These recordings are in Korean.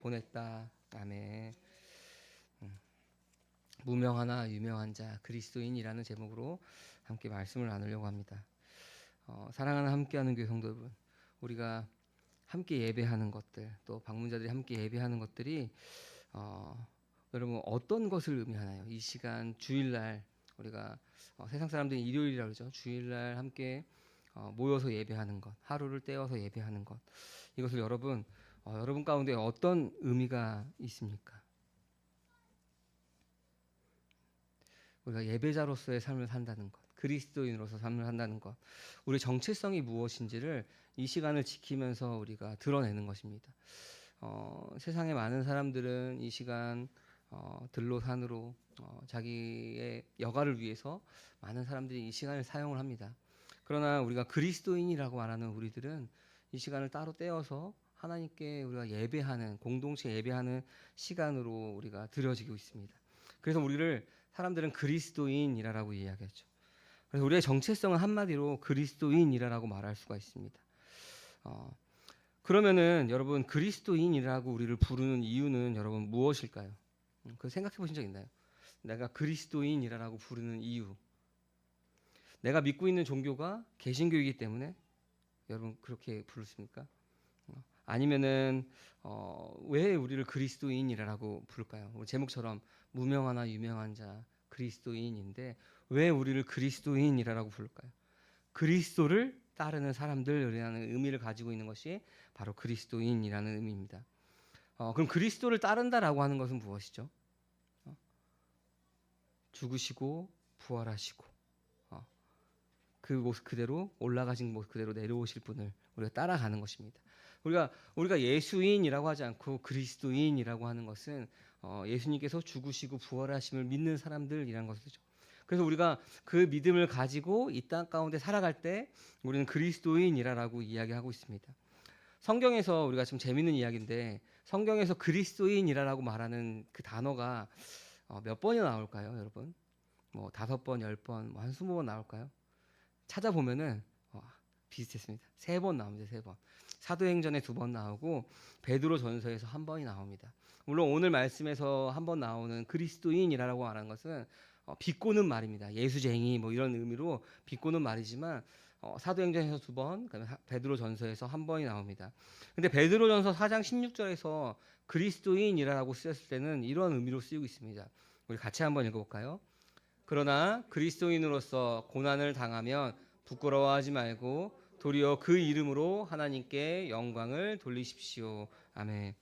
보냈다. 아멘. 무명하나 유명한 자 그리스도인이라는 제목으로 함께 말씀을 나누려고 합니다. 사랑하는 함께하는 교회 성도 여러분, 우리가 함께 예배하는 것들, 또 방문자들이 함께 예배하는 것들이 여러분 어떤 것을 의미하나요? 이 시간 주일날 우리가 세상 사람들이 일요일이라고 그러죠. 주일날 함께 모여서 예배하는 것, 하루를 떼어서 예배하는 것, 이것을 여러분 가운데 어떤 의미가 있습니까? 우리가 예배자로서의 삶을 산다는 것, 그리스도인으로서 삶을 산다는 것, 우리 정체성이 무엇인지를 이 시간을 지키면서 우리가 드러내는 것입니다. 세상의 많은 사람들은 이 시간 들로 산으로 자기의 여가를 위해서 많은 사람들이 이 시간을 사용을 합니다. 그러나 우리가 그리스도인이라고 말하는 우리들은 이 시간을 따로 떼어서 하나님께 우리가 예배하는, 공동체 예배하는 시간으로 우리가 드려지고 있습니다. 그래서 우리를 사람들은 그리스도인이라고 이야기하죠. 그래서 우리의 정체성은 한마디로 그리스도인이라고 말할 수가 있습니다. 그러면은 여러분, 그리스도인이라고 우리를 부르는 이유는 여러분 무엇일까요? 그 생각해 보신 적 있나요? 내가 그리스도인이라고 부르는 이유. 내가 믿고 있는 종교가 개신교이기 때문에 여러분 그렇게 부르십니까? 아니면은 왜 우리를 그리스도인이라고 부를까요? 제목처럼 무명하나 유명한 자 그리스도인인데 왜 우리를 그리스도인이라고 부를까요? 그리스도를 따르는 사람들이라는 의미를 가지고 있는 것이 바로 그리스도인이라는 의미입니다. 그럼 그리스도를 따른다라고 하는 것은 무엇이죠? 죽으시고 부활하시고 그 모습 그대로, 올라가신 모습 그대로 내려오실 분을 우리가 따라가는 것입니다. 우리가 예수인이라고 하지 않고 그리스도인이라고 하는 것은 예수님께서 죽으시고 부활하심을 믿는 사람들이라는 것이죠. 그래서 우리가 그 믿음을 가지고 이 땅 가운데 살아갈 때 우리는 그리스도인이라고 이야기하고 있습니다. 성경에서 우리가 좀 재밌는 이야기인데, 성경에서 그리스도인이라고 말하는 그 단어가 몇 번이나 나올까요, 여러분? 뭐 5번, 10번, 뭐 한 20번 나올까요? 찾아보면은 비슷했습니다. 3번 나옵니다. 3번. 사도행전에 2번 나오고 베드로전서에서 1번이 나옵니다. 물론 오늘 말씀에서 1번 나오는 그리스도인이라고 말하는 것은 비꼬는 말입니다. 예수쟁이 뭐 이런 의미로 비꼬는 말이지만 사도행전에서 2번, 그다음에 베드로전서에서 1번이 나옵니다. 근데 베드로전서 4장 16절에서 그리스도인이라고 쓰였을 때는 이런 의미로 쓰이고 있습니다. 우리 같이 한번 읽어볼까요? 그러나 그리스도인으로서 고난을 당하면 부끄러워하지 말고 도리어 그 이름으로 하나님께 영광을 돌리십시오. 아멘.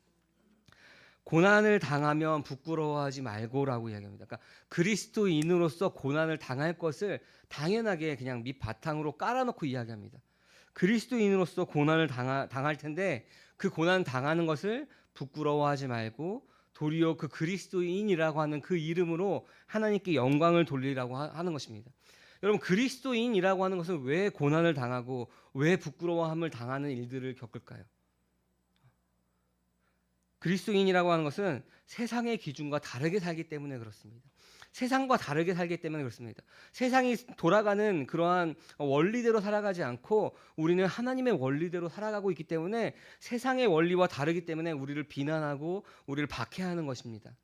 고난을 당하면 부끄러워하지 말고라고 이야기합니다. 그러니까 그리스도인으로서 고난을 당할 것을 당연하게 그냥 밑바탕으로 깔아놓고 이야기합니다. 그리스도인으로서 고난을 당할 텐데 그 고난 당하는 것을 부끄러워하지 말고 도리어 그 그리스도인이라고 하는 그 이름으로 하나님께 영광을 돌리라고 하는 것입니다. 여러분, 그리스도인이라고 하는 것은 왜 고난을 당하고 왜 부끄러워함을 당하는 일들을 겪을까요? 그리스도인이라고 하는 것은 세상의 기준과 다르게 살기 때문에 그렇습니다. 세상과 다르게 살기 때문에 그렇습니다. 세상이 돌아가는 그러한 원리대로 살아가지 않고 우리는 하나님의 원리대로 살아가고 있기 때문에 세상의 원리와 다르기 때문에 우리를 비난하고 우리를 박해하는 것입니다.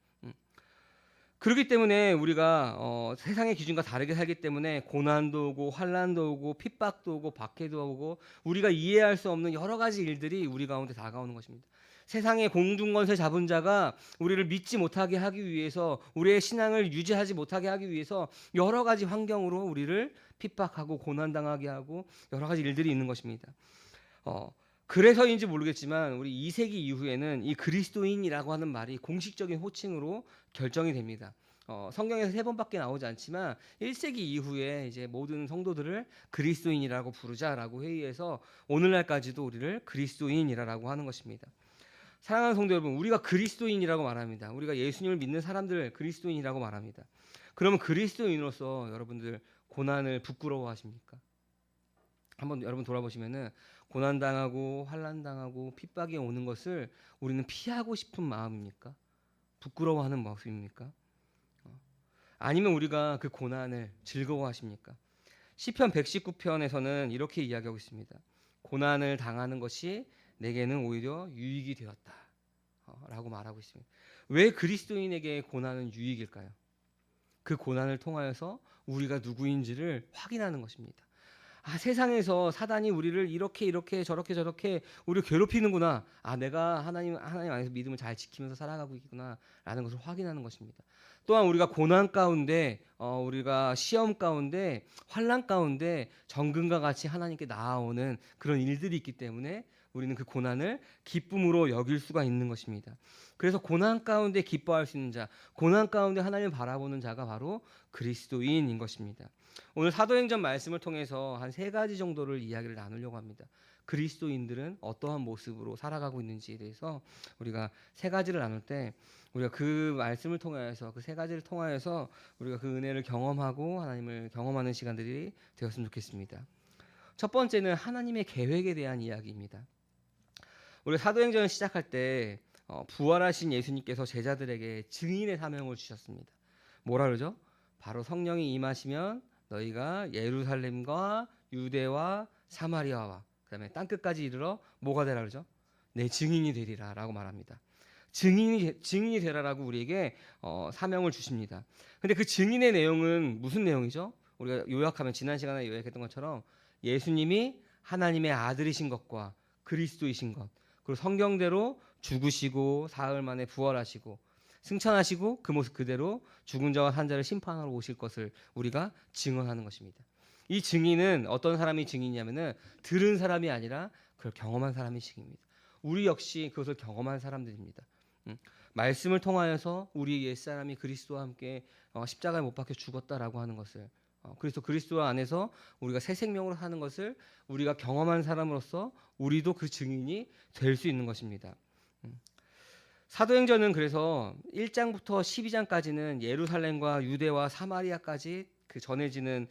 그렇기 때문에 우리가 세상의 기준과 다르게 살기 때문에 고난도 오고 환난도 오고 핍박도 오고 박해도 오고 우리가 이해할 수 없는 여러 가지 일들이 우리 가운데 다가오는 것입니다. 세상의 공중권세 잡은 자가 우리를 믿지 못하게 하기 위해서, 우리의 신앙을 유지하지 못하게 하기 위해서 여러 가지 환경으로 우리를 핍박하고 고난당하게 하고 여러 가지 일들이 있는 것입니다. 그래서인지 모르겠지만 우리 2세기 이후에는 이 그리스도인이라고 하는 말이 공식적인 호칭으로 결정이 됩니다. 성경에서 3번밖에 나오지 않지만 1세기 이후에 이제 모든 성도들을 그리스도인이라고 부르자라고 회의해서 오늘날까지도 우리를 그리스도인이라고 하는 것입니다. 사랑하는 성도 여러분, 우리가 그리스도인이라고 말합니다. 우리가 예수님을 믿는 사람들 그리스도인이라고 말합니다. 그러면 그리스도인으로서 여러분들 고난을 부끄러워하십니까? 한번 여러분 돌아보시면은 고난당하고 환난당하고 핍박이 오는 것을 우리는 피하고 싶은 마음입니까? 부끄러워하는 모습입니까? 아니면 우리가 그 고난을 즐거워하십니까? 시편 119편에서는 이렇게 이야기하고 있습니다. 고난을 당하는 것이 내게는 오히려 유익이 되었다. 라고 말하고 있습니다. 왜 그리스도인에게 고난은 유익일까요? 그 고난을 통하여서 우리가 누구인지를 확인하는 것입니다. 세상에서 사단이 우리를 이렇게 저렇게 우리를 괴롭히는구나. 내가 하나님 안에서 믿음을 잘 지키면서 살아가고 있구나라는 것을 확인하는 것입니다. 또한 우리가 고난 가운데, 우리가 시험 가운데, 환난 가운데 정금과 같이 하나님께 나아오는 그런 일들이 있기 때문에 우리는 그 고난을 기쁨으로 여길 수가 있는 것입니다. 그래서 고난 가운데 기뻐할 수 있는 자, 고난 가운데 하나님을 바라보는 자가 바로 그리스도인인 것입니다. 오늘 사도행전 말씀을 통해서 한 3가지 정도를 이야기를 나누려고 합니다. 그리스도인들은 어떠한 모습으로 살아가고 있는지에 대해서 우리가 3가지를 나눌 때 우리가 그 말씀을 통하여서 그 3가지를 통하여서 우리가 그 은혜를 경험하고 하나님을 경험하는 시간들이 되었으면 좋겠습니다. 첫 번째는 하나님의 계획에 대한 이야기입니다. 우리 사도행전을 시작할 때 부활하신 예수님께서 제자들에게 증인의 사명을 주셨습니다. 뭐라 그러죠? 바로 성령이 임하시면 너희가 예루살렘과 유대와 사마리아와 그다음에 땅끝까지 이르러 뭐가 되라 그러죠? 내 증인이 되리라라고 말합니다. 증인이 되라라고 우리에게 사명을 주십니다. 근데 그 증인의 내용은 무슨 내용이죠? 우리가 요약하면 지난 시간에 요약했던 것처럼 예수님이 하나님의 아들이신 것과 그리스도이신 것, 그리고 성경대로 죽으시고 사흘 만에 부활하시고 승천하시고 그 모습 그대로 죽은 자와 산 자를 심판하러 오실 것을 우리가 증언하는 것입니다. 이 증인은 어떤 사람이 증인이냐면은 들은 사람이 아니라 그걸 경험한 사람이 증인입니다. 우리 역시 그것을 경험한 사람들입니다. 말씀을 통하여서 우리 옛사람이 그리스도와 함께 십자가에 못 박혀 죽었다라고 하는 것을 그래서 그리스도 안에서 우리가 새 생명으로 사는 것을 우리가 경험한 사람으로서 우리도 그 증인이 될 수 있는 것입니다. 사도행전은 그래서 1장부터 12장까지는 예루살렘과 유대와 사마리아까지 그 전해지는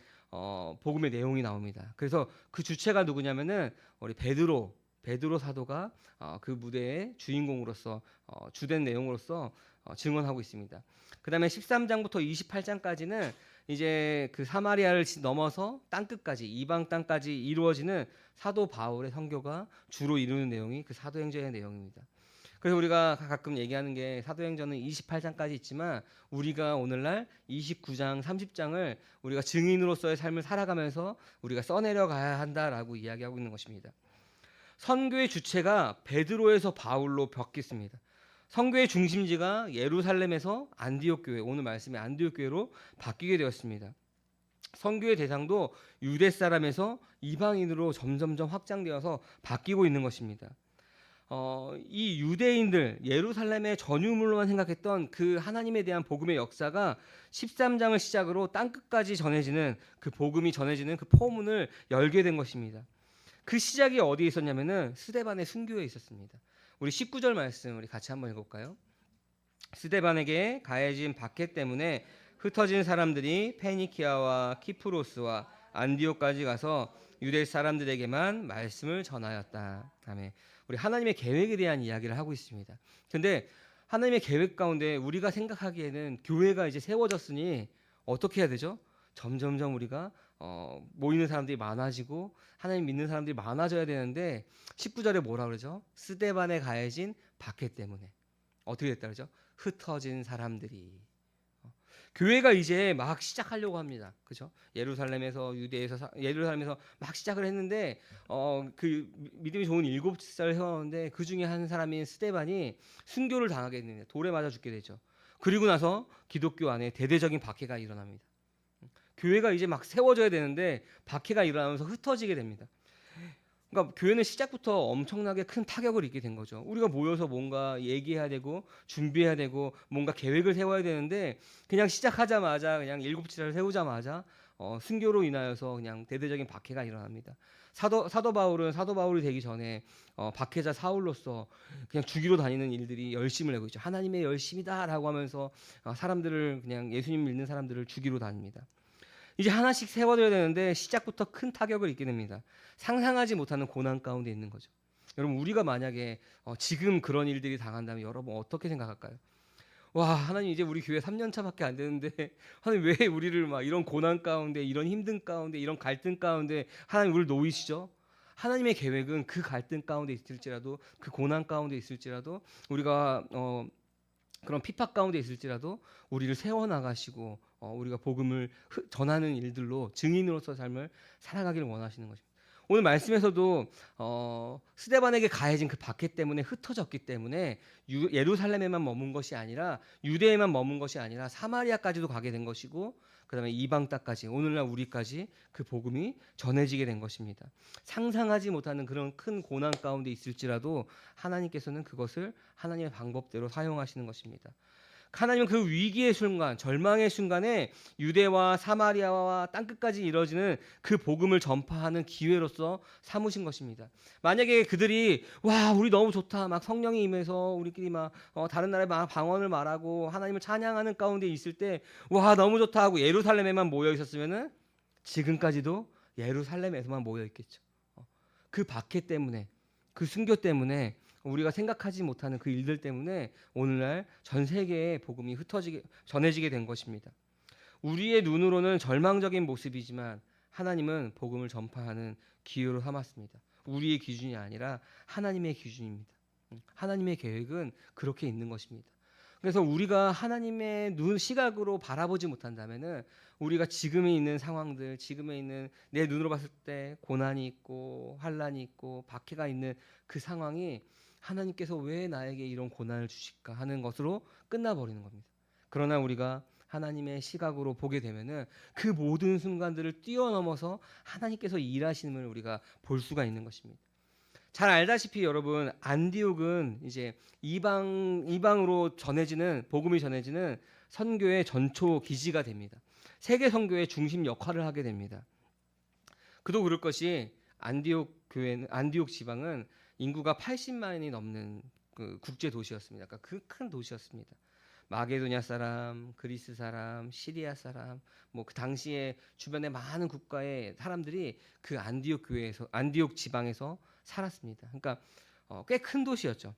복음의 내용이 나옵니다. 그래서 그 주체가 누구냐면은 우리 베드로 사도가 그 무대의 주인공으로서 주된 내용으로서 증언하고 있습니다. 그다음에 13장부터 28장까지는 이제 그 사마리아를 넘어서 땅끝까지 이방 땅까지 이루어지는 사도 바울의 선교가 주로 이루는 내용이 그 사도행전의 내용입니다. 그래서 우리가 가끔 얘기하는 게 사도행전은 28장까지 있지만 우리가 오늘날 29장, 30장을 우리가 증인으로서의 삶을 살아가면서 우리가 써내려 가야 한다라고 이야기하고 있는 것입니다. 선교의 주체가 베드로에서 바울로 바뀌었습니다. 선교의 중심지가 예루살렘에서 안디옥 교회, 오늘 말씀의 안디옥 교회로 바뀌게 되었습니다. 선교의 대상도 유대 사람에서 이방인으로 점점점 확장되어서 바뀌고 있는 것입니다. 이 유대인들 예루살렘의 전유물로만 생각했던 그 하나님에 대한 복음의 역사가 13장을 시작으로 땅끝까지 전해지는 그 복음이 전해지는 그 포문을 열게 된 것입니다. 그 시작이 어디에 있었냐면은 스데반의 순교에 있었습니다. 우리 19절 말씀 우리 같이 한번 읽어볼까요? 스데반에게 가해진 박해 때문에 흩어진 사람들이 페니키아와 키프로스와 안디옥까지 가서 유대 사람들에게만 말씀을 전하였다. 아멘. 우리 하나님의 계획에 대한 이야기를 하고 있습니다. 근데 하나님의 계획 가운데 우리가 생각하기에는 교회가 이제 세워졌으니 어떻게 해야 되죠? 점점점 우리가 모이는 사람들이 많아지고 하나님 믿는 사람들이 많아져야 되는데 19절에 뭐라 그러죠? 스데반에 가해진 박해 때문에 어떻게 됐다 그러죠? 흩어진 사람들이 교회가 이제 막 시작하려고 합니다. 그죠? 예루살렘에서 예루살렘에서 막 시작을 했는데 그 믿음이 좋은 7살 회원인데 그 중에 한 사람인 스데반이 순교를 당하게 됩니다. 돌에 맞아 죽게 되죠. 그리고 나서 기독교 안에 대대적인 박해가 일어납니다. 교회가 이제 막 세워져야 되는데 박해가 일어나면서 흩어지게 됩니다. 그러니까 교회는 시작부터 엄청나게 큰 타격을 입게 된 거죠. 우리가 모여서 뭔가 얘기해야 되고 준비해야 되고 뭔가 계획을 세워야 되는데 그냥 시작하자마자 그냥 7지를 세우자마자 순교로 인하여서 그냥 대대적인 박해가 일어납니다. 사도 바울이 되기 전에 박해자 사울로서 그냥 죽이러 다니는 일들이 열심을 내고 있죠. 하나님의 열심이다라고 하면서 사람들을 그냥 예수님 믿는 사람들을 죽이러 다닙니다. 이제 하나씩 세워져야 되는데 시작부터 큰 타격을 입게 됩니다. 상상하지 못하는 고난 가운데 있는 거죠. 여러분 우리가 만약에 지금 그런 일들이 당한다면 여러분 어떻게 생각할까요? 와 하나님 이제 우리 교회 3년 차밖에 안 되는데 하나님 왜 우리를 막 이런 고난 가운데 이런 힘든 가운데 이런 갈등 가운데 하나님 우리를 놓이시죠? 하나님의 계획은 그 갈등 가운데 있을지라도, 그 고난 가운데 있을지라도, 우리가 그런 핍박 가운데 있을지라도 우리를 세워 나가시고 우리가 복음을 전하는 일들로 증인으로서 삶을 살아가기를 원하시는 것입니다. 오늘 말씀에서도 스데반에게 가해진 그 박해 때문에 흩어졌기 때문에 예루살렘에만 머문 것이 아니라, 유대에만 머문 것이 아니라 사마리아까지도 가게 된 것이고, 그다음에 이방 땅까지, 오늘날 우리까지 그 복음이 전해지게 된 것입니다. 상상하지 못하는 그런 큰 고난 가운데 있을지라도 하나님께서는 그것을 하나님의 방법대로 사용하시는 것입니다. 하나님은 그 위기의 순간, 절망의 순간에 유대와 사마리아와 땅끝까지 이뤄지는 그 복음을 전파하는 기회로서 삼으신 것입니다. 만약에 그들이 와, 우리 너무 좋다, 막 성령이 임해서 우리끼리 막 다른 나라에 막 방언을 말하고 하나님을 찬양하는 가운데 있을 때 와, 너무 좋다 하고 예루살렘에만 모여 있었으면은 지금까지도 예루살렘에서만 모여 있겠죠. 그 박해 때문에, 그 순교 때문에, 우리가 생각하지 못하는 그 일들 때문에 오늘날 전 세계에 복음이 전해지게 된 것입니다. 우리의 눈으로는 절망적인 모습이지만 하나님은 복음을 전파하는 기회로 삼았습니다. 우리의 기준이 아니라 하나님의 기준입니다. 하나님의 계획은 그렇게 있는 것입니다. 그래서 우리가 하나님의 시각으로 바라보지 못한다면은 우리가 지금에 있는 상황들, 지금에 있는 내 눈으로 봤을 때 고난이 있고 환난이 있고 박해가 있는 그 상황이 하나님께서 왜 나에게 이런 고난을 주실까 하는 것으로 끝나버리는 겁니다. 그러나 우리가 하나님의 시각으로 보게 되면은 그 모든 순간들을 뛰어넘어서 하나님께서 일하시는 우리가 볼 수가 있는 것입니다. 잘 알다시피 여러분, 안디옥은 이제 이방으로 전해지는 복음이 전해지는 선교의 전초 기지가 됩니다. 세계 선교의 중심 역할을 하게 됩니다. 그도 그럴 것이 안디옥 지방은 인구가 80만이 넘는 그 국제 도시였습니다. 그러니까 그 큰 도시였습니다. 마게도냐 사람, 그리스 사람, 시리아 사람, 뭐 그 당시에 주변의 많은 국가의 사람들이 그 안디옥 지방에서 살았습니다. 그러니까 꽤 큰 도시였죠.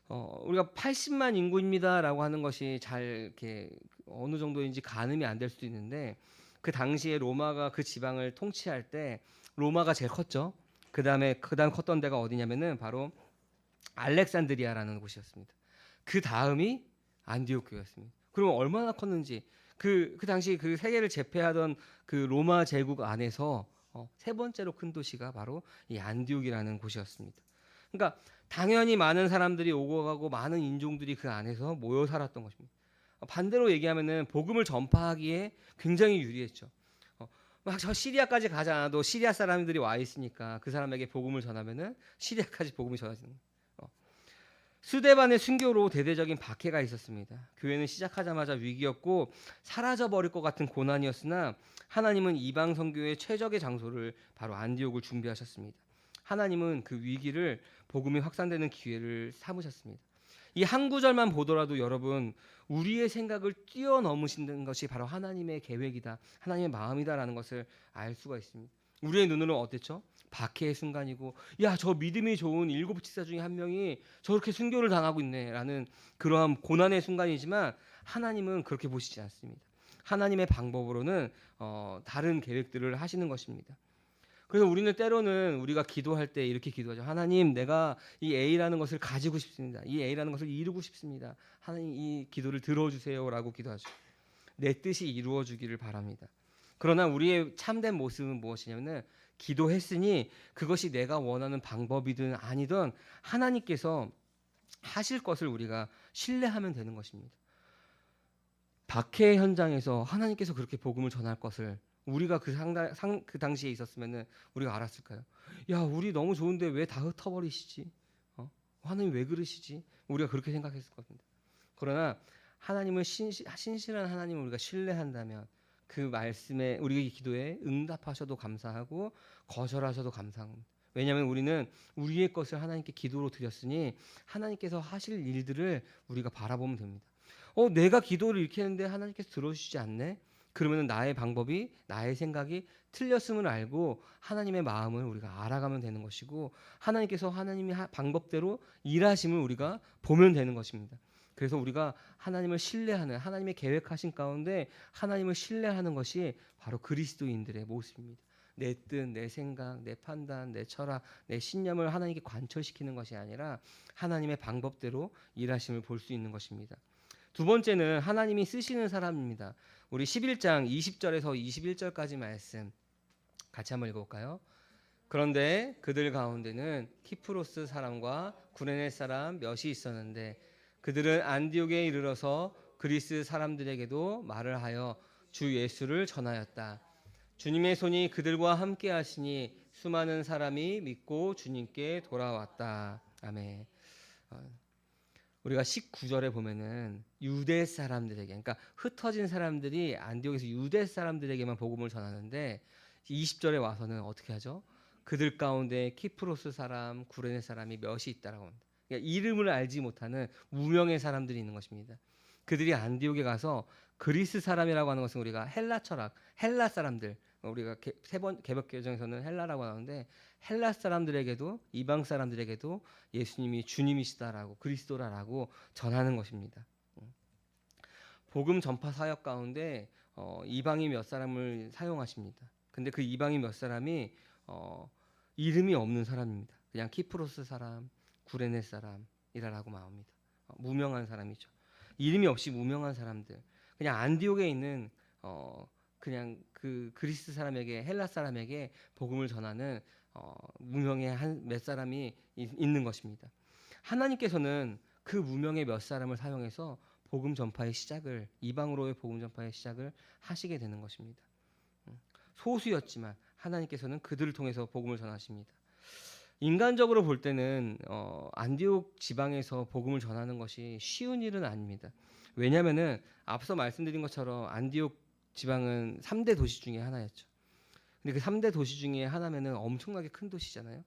우리가 80만 인구입니다라고 하는 것이 잘 이렇게 어느 정도인지 가늠이 안 될 수도 있는데, 그 당시에 로마가 그 지방을 통치할 때 로마가 제일 컸죠. 그다음 컸던 데가 어디냐면은 바로 알렉산드리아라는 곳이었습니다. 그 다음이 안디옥 교회였습니다. 그러면 얼마나 컸는지, 그 당시 그 세계를 제패하던 그 로마 제국 안에서 세 번째로 큰 도시가 바로 이 안디옥이라는 곳이었습니다. 그러니까 당연히 많은 사람들이 오고 가고 많은 인종들이 그 안에서 모여 살았던 것입니다. 반대로 얘기하면은 복음을 전파하기에 굉장히 유리했죠. 막 저 시리아까지 가지 않아도 시리아 사람들이 와 있으니까 그 사람에게 복음을 전하면은 시리아까지 복음이 전해지는 거예요. 스데반의 순교로 대대적인 박해가 있었습니다. 교회는 시작하자마자 위기였고 사라져 버릴 것 같은 고난이었으나 하나님은 이방 선교의 최적의 장소를 바로 안디옥을 준비하셨습니다. 하나님은 그 위기를 복음이 확산되는 기회를 삼으셨습니다. 이 한 구절만 보더라도 여러분, 우리의 생각을 뛰어넘으시는 것이 바로 하나님의 계획이다, 하나님의 마음이다라는 것을 알 수가 있습니다. 우리의 눈으로는 어땠죠? 박해의 순간이고, 야, 저 믿음이 좋은 7지사 중에 한 명이 저렇게 순교를 당하고 있네라는 그러한 고난의 순간이지만 하나님은 그렇게 보시지 않습니다. 하나님의 방법으로는 다른 계획들을 하시는 것입니다. 그래서 우리는 때로는 우리가 기도할 때 이렇게 기도하죠. 하나님, 내가 이 A라는 것을 가지고 싶습니다. 이 A라는 것을 이루고 싶습니다. 하나님, 이 기도를 들어주세요라고 기도하죠. 내 뜻이 이루어지기를 바랍니다. 그러나 우리의 참된 모습은 무엇이냐면, 기도했으니 그것이 내가 원하는 방법이든 아니든 하나님께서 하실 것을 우리가 신뢰하면 되는 것입니다. 박해 현장에서 하나님께서 그렇게 복음을 전할 것을 우리가 그 당시에 있었으면은 우리가 알았을까요? 야, 우리 너무 좋은데 왜 다 흩어버리시지? 하나님 왜 그러시지? 우리가 그렇게 생각했을 겁니다. 그러나 하나님은 신실한 하나님을 우리가 신뢰한다면 그 말씀에, 우리 기도에 응답하셔도 감사하고 거절하셔도 감사합니다. 왜냐하면 우리는 우리의 것을 하나님께 기도로 드렸으니 하나님께서 하실 일들을 우리가 바라보면 됩니다. 내가 기도를 이렇게 했는데 하나님께서 들어주시지 않네? 그러면 나의 방법이, 나의 생각이 틀렸음을 알고 하나님의 마음을 우리가 알아가면 되는 것이고, 하나님께서 하나님의 방법대로 일하심을 우리가 보면 되는 것입니다. 그래서 우리가 하나님을 신뢰하는, 하나님의 계획하신 가운데 하나님을 신뢰하는 것이 바로 그리스도인들의 모습입니다. 내 뜻, 내 생각, 내 판단, 내 철학, 내 신념을 하나님께 관철시키는 것이 아니라 하나님의 방법대로 일하심을 볼 수 있는 것입니다. 두 번째는 하나님이 쓰시는 사람입니다. 우리 11장 20절에서 21절까지 말씀 같이 한번 읽어볼까요? 그런데 그들 가운데는 키프로스 사람과 구레네 사람 몇이 있었는데 그들은 안디옥에 이르러서 그리스 사람들에게도 말을 하여 주 예수를 전하였다. 주님의 손이 그들과 함께 하시니 수많은 사람이 믿고 주님께 돌아왔다. 아멘. 우리가 19절에 보면은 유대 사람들에게, 그러니까 흩어진 사람들이 안디옥에서 유대 사람들에게만 복음을 전하는데 20절에 와서는 어떻게 하죠? 그들 가운데 키프로스 사람, 구레네 사람이 몇이 있다라고 합니다. 그러니까 이름을 알지 못하는 무명의 사람들이 있는 것입니다. 그들이 안디옥에 가서 그리스 사람이라고 하는 것은 우리가 헬라 철학, 헬라 사람들, 우리가 세번 개벽 개정에서는 헬라라고 나오는데 헬라 사람들에게도 이방 사람들에게도 예수님이 주님이시다라고 그리스도라라고 전하는 것입니다. 복음 전파 사역 가운데 이방인 몇 사람을 사용하십니다. 근데 그 이방인 몇 사람이 이름이 없는 사람입니다. 그냥 키프로스 사람, 구레네 사람이라고 나옵니다. 무명한 사람이죠. 이름이 없이 무명한 사람들. 그냥 안디옥에 있는 그냥 그 그리스 사람에게 헬라 사람에게 복음을 전하는 무명의 한 몇 사람이 있는 것입니다. 하나님께서는 그 무명의 몇 사람을 사용해서 복음 전파의 시작을 이방으로의 복음 전파의 시작을 하시게 되는 것입니다. 소수였지만 하나님께서는 그들을 통해서 복음을 전하십니다. 인간적으로 볼 때는 안디옥 지방에서 복음을 전하는 것이 쉬운 일은 아닙니다. 왜냐하면은 앞서 말씀드린 것처럼 안디옥 지방은 3대 도시 중에 하나였죠. 근데 그 3대 도시 중에 하나면은 엄청나게 큰 도시잖아요.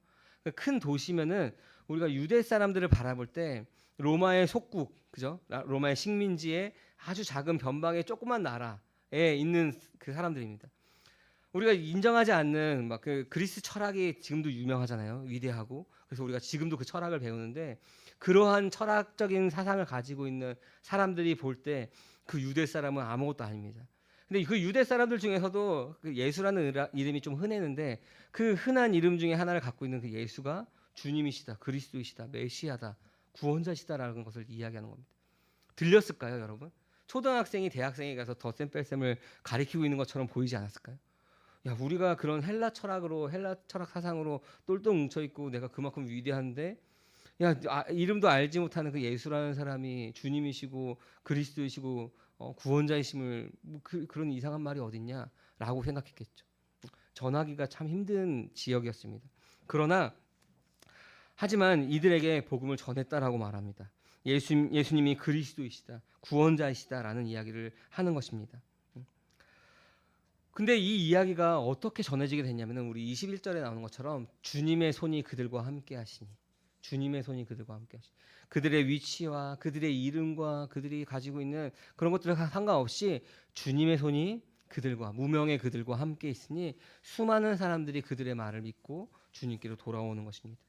큰 도시면은 우리가 유대 사람들을 바라볼 때 로마의 속국, 그죠? 로마의 식민지의 아주 작은 변방의 조그만 나라에 있는 그 사람들입니다. 우리가 인정하지 않는 막 그 그리스 철학이 지금도 유명하잖아요. 위대하고. 그래서 우리가 지금도 그 철학을 배우는데 그러한 철학적인 사상을 가지고 있는 사람들이 볼 때 그 유대 사람은 아무것도 아닙니다. 근데 그 유대 사람들 중에서도 그 예수라는 이름이 좀 흔했는데 그 흔한 이름 중에 하나를 갖고 있는 그 예수가 주님이시다, 그리스도이시다, 메시아다, 구원자시다라는 것을 이야기하는 겁니다. 들렸을까요, 여러분? 초등학생이 대학생에 가서 덧셈 뺄셈을 가리키고 있는 것처럼 보이지 않았을까요? 야, 우리가 그런 헬라 철학으로 헬라 철학 사상으로 똘똘 뭉쳐 있고 내가 그만큼 위대한데 야, 이름도 알지 못하는 그 예수라는 사람이 주님이시고 그리스도이시고 구원자이심을 그런 이상한 말이 어딨냐라고 생각했겠죠. 전하기가 참 힘든 지역이었습니다. 그러나 하지만 이들에게 복음을 전했다라고 말합니다. 예수님이 그리스도이시다, 구원자이시다라는 이야기를 하는 것입니다. 근데 이 이야기가 어떻게 전해지게 됐냐면 우리 21절에 나오는 것처럼 주님의 손이 그들과 함께 하시니 주님의 손이 그들과 함께 하시니 그들의 위치와 그들의 이름과 그들이 가지고 있는 그런 것들과 상관없이 주님의 손이 그들과 무명의 그들과 함께 있으니 수많은 사람들이 그들의 말을 믿고 주님께로 돌아오는 것입니다.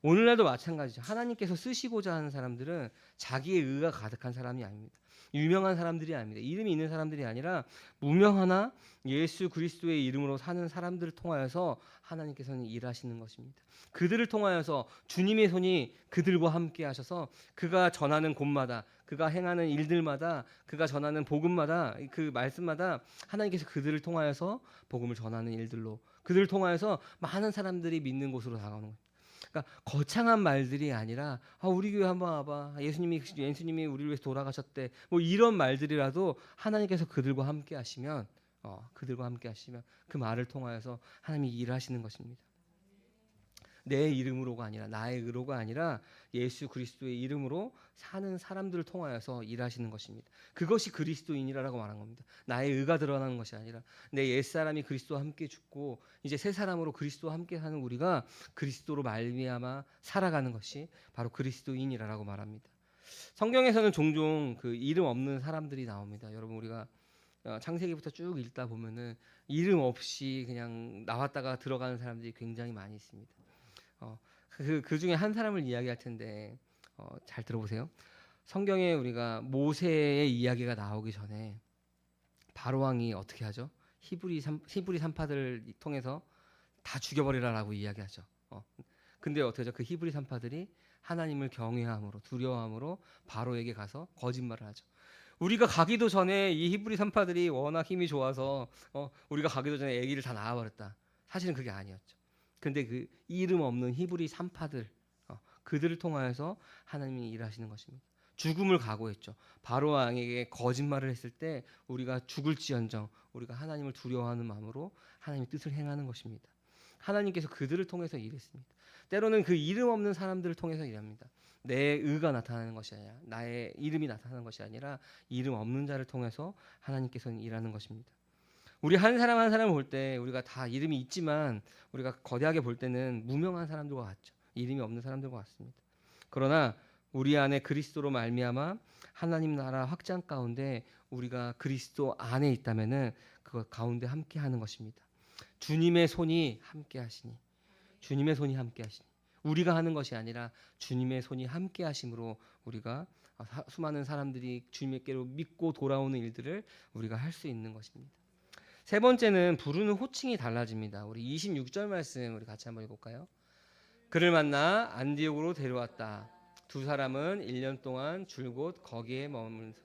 오늘날도 마찬가지죠. 하나님께서 쓰시고자 하는 사람들은 자기의 의가 가득한 사람이 아닙니다. 유명한 사람들이 아닙니다. 이름이 있는 사람들이 아니라 무명하나 예수 그리스도의 이름으로 사는 사람들을 통하여서 하나님께서는 일하시는 것입니다. 그들을 통하여서 주님의 손이 그들과 함께 하셔서 그가 전하는 곳마다 그가 행하는 일들마다 그가 전하는 복음마다 그 말씀마다 하나님께서 그들을 통하여서 복음을 전하는 일들로 그들을 통하여서 많은 사람들이 믿는 곳으로 나가는 거예요. 그러니까 거창한 말들이 아니라 우리 교회 한번 와봐. 예수님이 우리를 위해서 돌아가셨대. 뭐 이런 말들이라도 하나님께서 그들과 함께 하시면 그 말을 통하여서 하나님이 일하시는 것입니다. 내 이름으로가 아니라 나의 의로가 아니라 예수 그리스도의 이름으로 사는 사람들을 통하여서 일하시는 것입니다. 그것이 그리스도인이라고 말한 겁니다. 나의 의가 드러나는 것이 아니라 내 옛사람이 그리스도와 함께 죽고 이제 새 사람으로 그리스도와 함께 사는 우리가 그리스도로 말미암아 살아가는 것이 바로 그리스도인이라고 말합니다. 성경에서는 종종 그 이름 없는 사람들이 나옵니다. 여러분 우리가 창세기부터 쭉 읽다 보면은 이름 없이 그냥 나왔다가 들어가는 사람들이 굉장히 많이 있습니다. 그 중에 한 사람을 이야기할 텐데 잘 들어보세요. 성경에 우리가 모세의 이야기가 나오기 전에 바로 왕이 어떻게 하죠? 히브리 산파들을 통해서 다 죽여버리라라고 이야기하죠. 근데 어떻게죠? 그 히브리 산파들이 하나님을 경외함으로 두려워함으로 바로에게 가서 거짓말을 하죠. 우리가 가기도 전에 이 히브리 산파들이 워낙 힘이 좋아서 우리가 가기도 전에 아기를 다 낳아버렸다. 사실은 그게 아니었죠. 근데 그 이름 없는 히브리 산파들 그들을 통하여서 하나님이 일하시는 것입니다. 죽음을 각오했죠. 바로 왕에게 거짓말을 했을 때 우리가 죽을지언정 우리가 하나님을 두려워하는 마음으로 하나님의 뜻을 행하는 것입니다. 하나님께서 그들을 통해서 일했습니다. 때로는 그 이름 없는 사람들을 통해서 일합니다. 내 의가 나타나는 것이 아니라 나의 이름이 나타나는 것이 아니라 이름 없는 자를 통해서 하나님께서는 일하는 것입니다. 우리 한 사람 한 사람을 볼 때 우리가 다 이름이 있지만 우리가 거대하게 볼 때는 무명한 사람들과 같죠. 이름이 없는 사람들과 같습니다. 그러나 우리 안에 그리스도로 말미암아 하나님 나라 확장 가운데 우리가 그리스도 안에 있다면은 그 가운데 함께하는 것입니다. 주님의 손이 함께하시니, 주님의 손이 함께하시니, 우리가 하는 것이 아니라 주님의 손이 함께하심으로 우리가 수많은 사람들이 주님께로 믿고 돌아오는 일들을 우리가 할 수 있는 것입니다. 세 번째는 부르는 호칭이 달라집니다. 우리 26절 말씀 우리 같이 한번 읽어볼까요? 그를 만나 안디옥으로 데려왔다. 두 사람은 1년 동안 줄곧 거기에 머물면서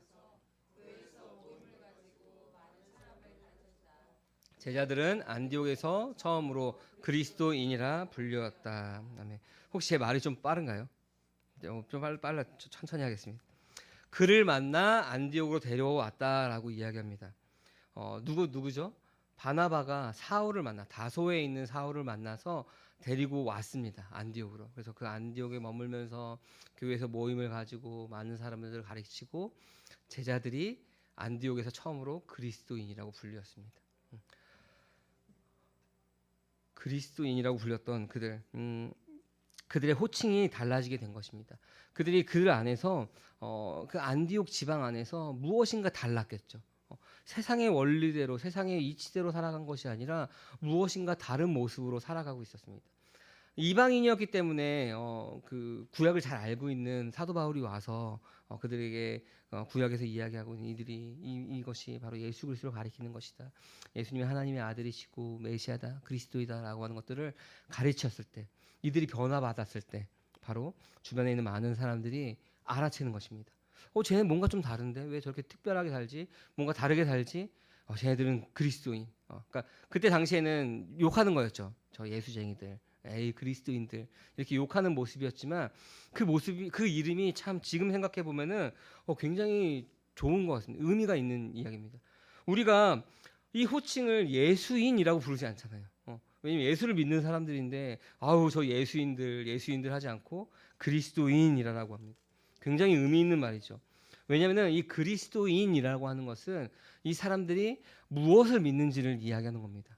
제자들은 안디옥에서 처음으로 그리스도인이라 불렸다. 아멘. 혹시 제 말이 좀 빠른가요? 좀 빨라 천천히 하겠습니다. 그를 만나 안디옥으로 데려왔다라고 이야기합니다. 누구죠? 바나바가 사울을 만나 다소에 있는 사울을 만나서 데리고 왔습니다. 안디옥으로. 그래서 그 안디옥에 머물면서 교회에서 모임을 가지고 많은 사람들을 가르치고 제자들이 안디옥에서 처음으로 그리스도인이라고 불렸습니다. 그리스도인이라고 불렸던 그들의 호칭이 달라지게 된 것입니다. 그들이 그 안에서 그 안디옥 지방 안에서 무엇인가 달랐겠죠. 세상의 원리대로 세상의 이치대로 살아간 것이 아니라 무엇인가 다른 모습으로 살아가고 있었습니다. 이방인이었기 때문에 그 구약을 잘 알고 있는 사도 바울이 와서 그들에게 구약에서 이야기하고 있는 이것이 바로 예수 그리스도를 가리키는 것이다. 예수님이 하나님의 아들이시고 메시아다, 그리스도이다라고 하는 것들을 가르쳤을 때, 이들이 변화받았을 때 바로 주변에 있는 많은 사람들이 알아채는 것입니다. 쟤는 뭔가 좀 다른데 왜 저렇게 특별하게 살지? 뭔가 다르게 살지? 쟤네들은 그리스도인. 그러니까 그때 당시에는 욕하는 거였죠. 저 예수쟁이들. 에이 그리스도인들 이렇게 욕하는 모습이었지만 그 모습이 그 이름이 참 지금 생각해 보면은 굉장히 좋은 것 같습니다. 의미가 있는 이야기입니다. 우리가 이 호칭을 예수인이라고 부르지 않잖아요. 왜냐면 예수를 믿는 사람들인데 아우 저 예수인들 하지 않고 그리스도인이라고 합니다. 굉장히 의미 있는 말이죠. 왜냐하면 이 그리스도인이라고 하는 것은 이 사람들이 무엇을 믿는지를 이야기하는 겁니다.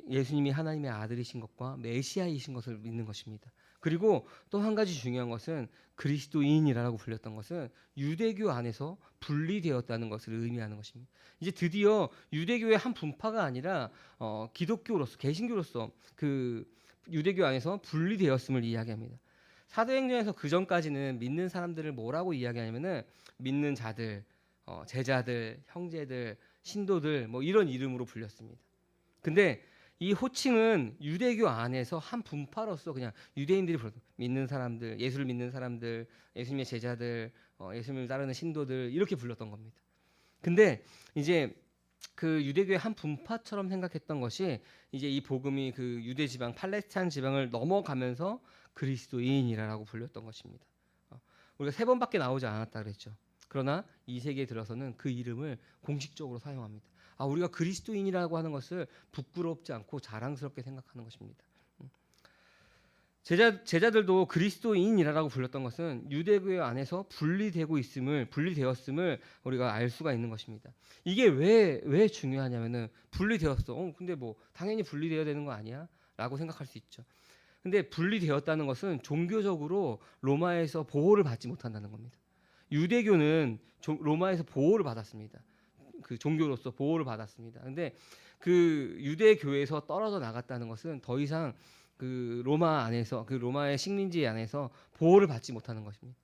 예수님이 하나님의 아들이신 것과 메시아이신 것을 믿는 것입니다. 그리고 또 한 가지 중요한 것은 그리스도인이라고 불렸던 것은 유대교 안에서 분리되었다는 것을 의미하는 것입니다. 이제 드디어 유대교의 한 분파가 아니라 기독교로서 개신교로서 그 유대교 안에서 분리되었음을 이야기합니다. 사도행전에서 그 전까지는 믿는 사람들을 뭐라고 이야기하냐면은 믿는 자들, 제자들, 형제들, 신도들 뭐 이런 이름으로 불렸습니다. 근데 이 호칭은 유대교 안에서 한 분파로서 그냥 유대인들이 믿는 사람들, 예수를 믿는 사람들, 예수님의 제자들, 예수님을 따르는 신도들 이렇게 불렀던 겁니다. 근데 이제 그 유대교의 한 분파처럼 생각했던 것이 이제 이 복음이 그 유대 지방, 팔레스타인 지방을 넘어가면서 그리스도인이라고 불렸던 것입니다. 우리가 3번밖에 나오지 않았다 그랬죠. 그러나 이 세기에 들어서는 그 이름을 공식적으로 사용합니다. 우리가 그리스도인이라고 하는 것을 부끄럽지 않고 자랑스럽게 생각하는 것입니다. 제자들도 그리스도인이라고 불렸던 것은 유대교 안에서 분리되었음을 우리가 알 수가 있는 것입니다. 이게 왜 중요하냐면은 분리되었어. 근데 뭐 당연히 분리되어야 되는 거 아니야? 라고 생각할 수 있죠. 근데 분리되었다는 것은 종교적으로 로마에서 보호를 받지 못한다는 겁니다. 유대교는 로마에서 보호를 받았습니다. 그 종교로서 보호를 받았습니다. 근데 그 유대교에서 떨어져 나갔다는 것은 더 이상 그 로마 안에서 그 로마의 식민지 안에서 보호를 받지 못하는 것입니다.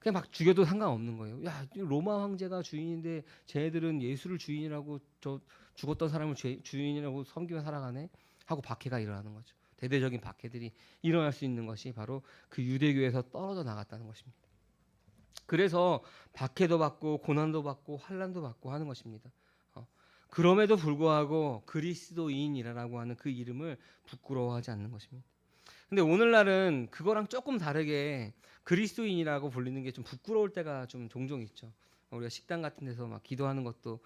그냥 막 죽여도 상관없는 거예요. 야, 로마 황제가 주인인데 쟤네들은 예수를 주인이라고 저 죽었던 사람을 주인이라고 섬기며 살아가네 하고 박해가 일어나는 거죠. 대대적인 박해들이 일어날 수 있는 것이 바로 그 유대교에서 떨어져 나갔다는 것입니다. 그래서 박해도 받고 고난도 받고 환난도 받고 하는 것입니다. 그럼에도 불구하고 그리스도인이라고 하는 그 이름을 부끄러워하지 않는 것입니다. 근데 오늘날은 그거랑 조금 다르게 그리스도인이라고 불리는 게 좀 부끄러울 때가 좀 종종 있죠. 우리가 식당 같은 데서 막 기도하는 것도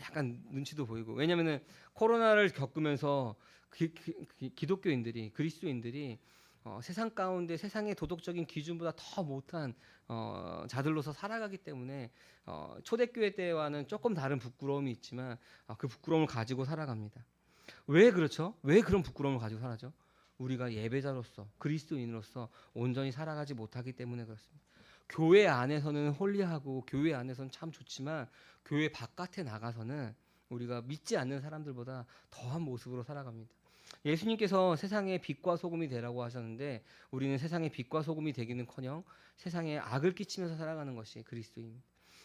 약간 눈치도 보이고, 왜냐면은 코로나를 겪으면서 기독교인들이, 그리스도인들이 세상 가운데 세상의 도덕적인 기준보다 더 못한 자들로서 살아가기 때문에 초대교회 때와는 조금 다른 부끄러움이 있지만 그 부끄러움을 가지고 살아갑니다. 왜 그렇죠? 왜 그런 부끄러움을 가지고 살아죠? 우리가 예배자로서 그리스도인으로서 온전히 살아가지 못하기 때문에 그렇습니다. 교회 안에서는 홀리하고 교회 안에서는 참 좋지만 교회 바깥에 나가서는 우리가 믿지 않는 사람들보다 더한 모습으로 살아갑니다. 예수님께서 세상의 빛과 소금이 되라고 하셨는데 우리는 세상의 빛과 소금이 되기는커녕 세상에 악을 끼치면서 살아가는 것이 그리스도입니다.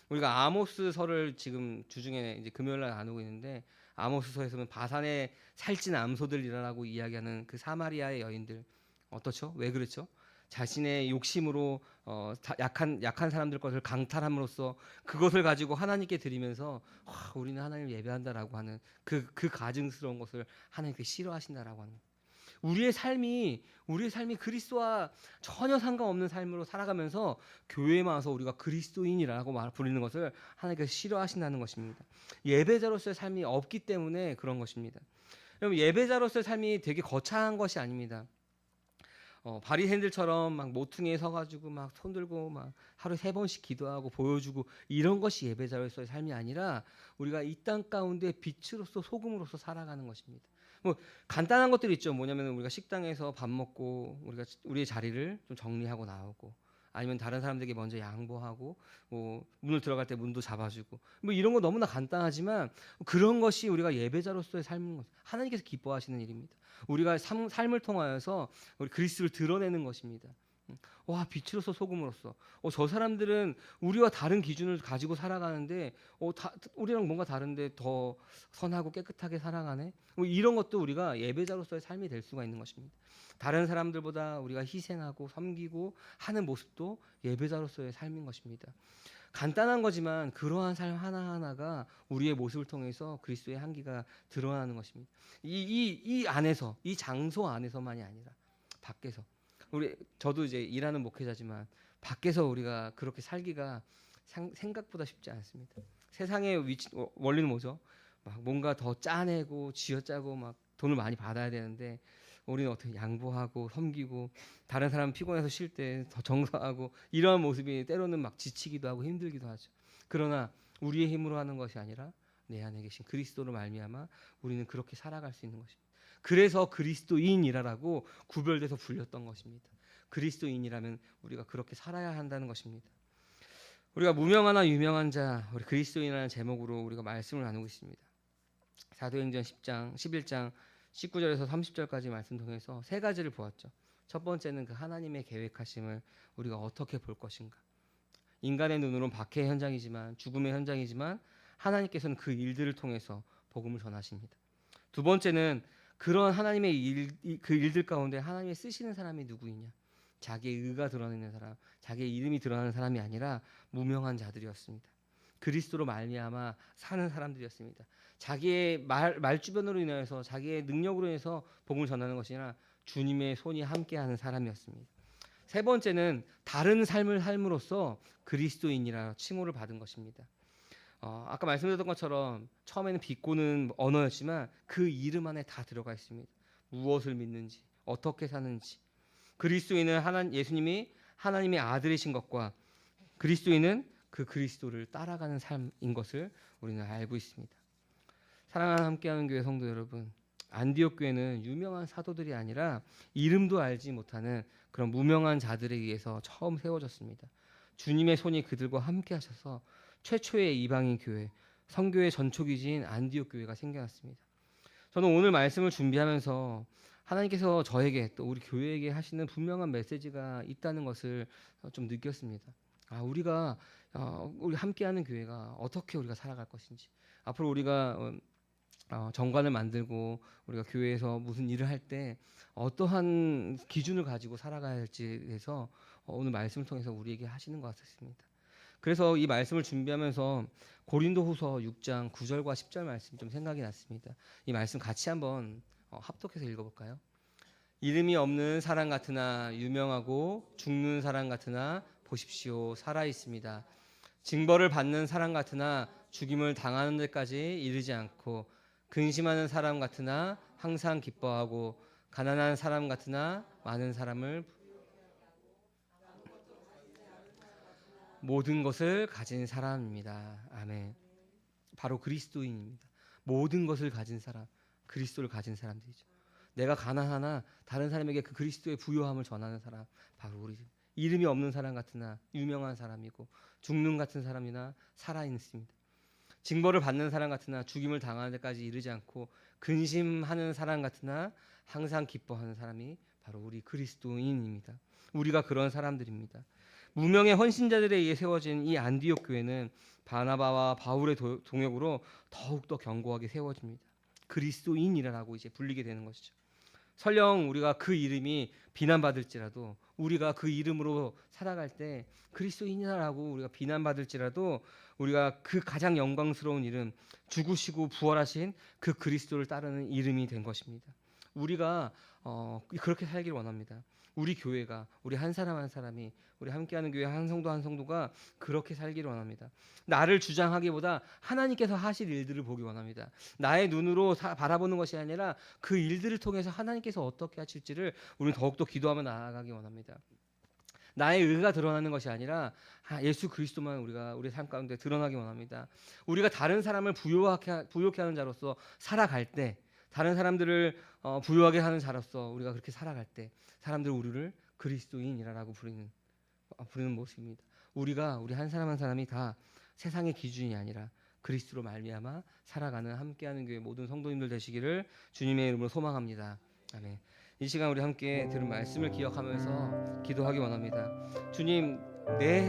우리가 아모스서를 지금 주중에 이제 금요일 날 나누고 있는데 아모스서에서는 바산에 살찐 암소들이라고 이야기하는 그 사마리아의 여인들 어떻죠? 왜 그렇죠? 자신의 욕심으로 약한 사람들 것을 강탈함으로써 그것을 가지고 하나님께 드리면서 우리는 하나님을 예배한다라고 하는 그 가증스러운 것을 하나님께 싫어하신다라고 하는 거예요. 우리의 삶이 그리스도와 전혀 상관없는 삶으로 살아가면서 교회에 와서 우리가 그리스도인이라고 부르는 것을 하나님께서 싫어하신다는 것입니다. 예배자로서의 삶이 없기 때문에 그런 것입니다. 여러분, 예배자로서의 삶이 되게 거창한 것이 아닙니다. 바리새인들처럼 막 모퉁이에 서가지고 막 손들고 막 하루에 3번씩 기도하고 보여주고 이런 것이 예배자로서의 삶이 아니라 우리가 이 땅 가운데 빛으로서 소금으로서 살아가는 것입니다. 뭐 간단한 것들이 있죠. 뭐냐면 우리가 식당에서 밥 먹고 우리가 우리의 자리를 좀 정리하고 나오고, 아니면 다른 사람들에게 먼저 양보하고, 뭐 문을 들어갈 때 문도 잡아주고, 뭐 이런 거 너무나 간단하지만 그런 것이 우리가 예배자로서의 삶인 것, 하나님께서 기뻐하시는 일입니다. 우리가 삶을 통하여서 우리 그리스도를 드러내는 것입니다. 와, 빛으로서 소금으로서 저 사람들은 우리와 다른 기준을 가지고 살아가는데 우리랑 뭔가 다른데 더 선하고 깨끗하게 살아가네. 뭐 이런 것도 우리가 예배자로서의 삶이 될 수가 있는 것입니다. 다른 사람들보다 우리가 희생하고 섬기고 하는 모습도 예배자로서의 삶인 것입니다. 간단한 거지만 그러한 삶 하나하나가 우리의 모습을 통해서 그리스도의 향기가 드러나는 것입니다. 이 안에서, 이 장소 안에서만이 아니라 밖에서, 저도 이제 일하는 목회자지만 밖에서 우리가 그렇게 살기가 생각보다 쉽지 않습니다. 세상의 원리는 뭐죠? 막 뭔가 더 짜내고 쥐어짜고 막 돈을 많이 받아야 되는데 우리는 어떻게 양보하고 섬기고 다른 사람 피곤해서 쉴 때 더 정서하고 이러한 모습이 때로는 막 지치기도 하고 힘들기도 하죠. 그러나 우리의 힘으로 하는 것이 아니라 내 안에 계신 그리스도로 말미암아 우리는 그렇게 살아갈 수 있는 것입니다. 그래서 그리스도인이라고 구별돼서 불렸던 것입니다. 그리스도인이라면 우리가 그렇게 살아야 한다는 것입니다. 우리가 무명하나 유명한 자, 우리 그리스도인이라는 제목으로 우리가 말씀을 나누고 있습니다. 사도행전 10장, 11장 19절에서 30절까지 말씀 통해서 3가지를 보았죠. 첫 번째는 그 하나님의 계획하심을 우리가 어떻게 볼 것인가. 인간의 눈으로는 박해의 현장이지만, 죽음의 현장이지만 하나님께서는 그 일들을 통해서 복음을 전하십니다. 두 번째는 그런 하나님의 그 일들 가운데 하나님의 쓰시는 사람이 누구이냐. 자기의 의가 드러내는 사람, 자기의 이름이 드러나는 사람이 아니라 무명한 자들이었습니다. 그리스도로 말미암아 사는 사람들이었습니다. 자기의 말주변으로 인하여서, 자기의 능력으로 인해서 복음을 전하는 것이 아니라 주님의 손이 함께하는 사람이었습니다. 세 번째는 다른 삶을 삶으로써 그리스도인이라 칭호를 받은 것입니다. 아까 말씀드렸던 것처럼 처음에는 비꼬는 언어였지만 그 이름 안에 다 들어가 있습니다. 무엇을 믿는지, 어떻게 사는지. 그리스도인은 예수님이 하나님의 아들이신 것과 그리스도인은 그 그리스도를 따라가는 삶인 것을 우리는 알고 있습니다. 사랑하는 함께하는 교회 성도 여러분, 안디옥 교회는 유명한 사도들이 아니라 이름도 알지 못하는 그런 무명한 자들에 의해서 처음 세워졌습니다. 주님의 손이 그들과 함께 하셔서 최초의 이방인 교회, 선교의 전초기지인 안디옥 교회가 생겨났습니다. 저는 오늘 말씀을 준비하면서 하나님께서 저에게 또 우리 교회에게 하시는 분명한 메시지가 있다는 것을 좀 느꼈습니다. 우리가 우리 함께하는 교회가 어떻게 우리가 살아갈 것인지, 앞으로 우리가 정관을 만들고 우리가 교회에서 무슨 일을 할 때 어떠한 기준을 가지고 살아가야 할지에 대해서 오늘 말씀을 통해서 우리에게 하시는 것 같습니다. 그래서 이 말씀을 준비하면서 고린도후서 6장 9절과 10절 말씀 좀 생각이 났습니다. 이 말씀 같이 한번 합독해서 읽어볼까요? 이름이 없는 사람 같으나 유명하고 죽는 사람 같으나 보십시오 살아 있습니다. 징벌을 받는 사람 같으나 죽임을 당하는 데까지 이르지 않고 근심하는 사람 같으나 항상 기뻐하고 가난한 사람 같으나 많은 사람을 모든 것을 가진 사람입니다. 아멘. 바로 그리스도인입니다. 모든 것을 가진 사람, 그리스도를 가진 사람들이죠. 내가 가난하나 다른 사람에게 그 그리스도의 부요함을 전하는 사람, 바로 우리. 이름이 없는 사람 같으나 유명한 사람이고 죽는 같은 사람이나 살아 있습니다. 징벌을 받는 사람 같으나 죽임을 당하는 데까지 이르지 않고 근심하는 사람 같으나 항상 기뻐하는 사람이 바로 우리 그리스도인입니다. 우리가 그런 사람들입니다. 무명의 헌신자들에 의해 세워진 이 안디옥 교회는 바나바와 바울의 동역으로 더욱더 견고하게 세워집니다. 그리스도인이라고 이제 불리게 되는 것이죠. 설령 우리가 그 이름이 비난받을지라도, 우리가 그 이름으로 살아갈 때 그리스도인이라고 우리가 비난받을지라도, 우리가 그 가장 영광스러운 이름, 죽으시고 부활하신 그 그리스도를 따르는 이름이 된 것입니다. 우리가 그렇게 살기를 원합니다. 우리 교회가, 우리 한 사람 한 사람이, 우리 함께하는 교회 한 성도 한 성도가 그렇게 살기를 원합니다. 나를 주장하기보다 하나님께서 하실 일들을 보기 원합니다. 나의 눈으로 바라보는 것이 아니라 그 일들을 통해서 하나님께서 어떻게 하실지를 우리는 더욱더 기도하며 나아가기 원합니다. 나의 의가 드러나는 것이 아니라 예수 그리스도만 우리가 우리 삶 가운데 드러나기 원합니다. 우리가 다른 사람을 부요케 하는 자로서 살아갈 때, 다른 사람들을 부유하게 하는 자로서 우리가 그렇게 살아갈 때 사람들은 우리를 그리스도인이라고 부르는 모습입니다. 우리가 우리 한 사람 한 사람이 다 세상의 기준이 아니라 그리스도로 말미암아 살아가는 함께하는 교회 모든 성도님들 되시기를 주님의 이름으로 소망합니다. 아멘. 이 시간 우리 함께 들은 말씀을 기억하면서 기도하기 원합니다. 주님, 내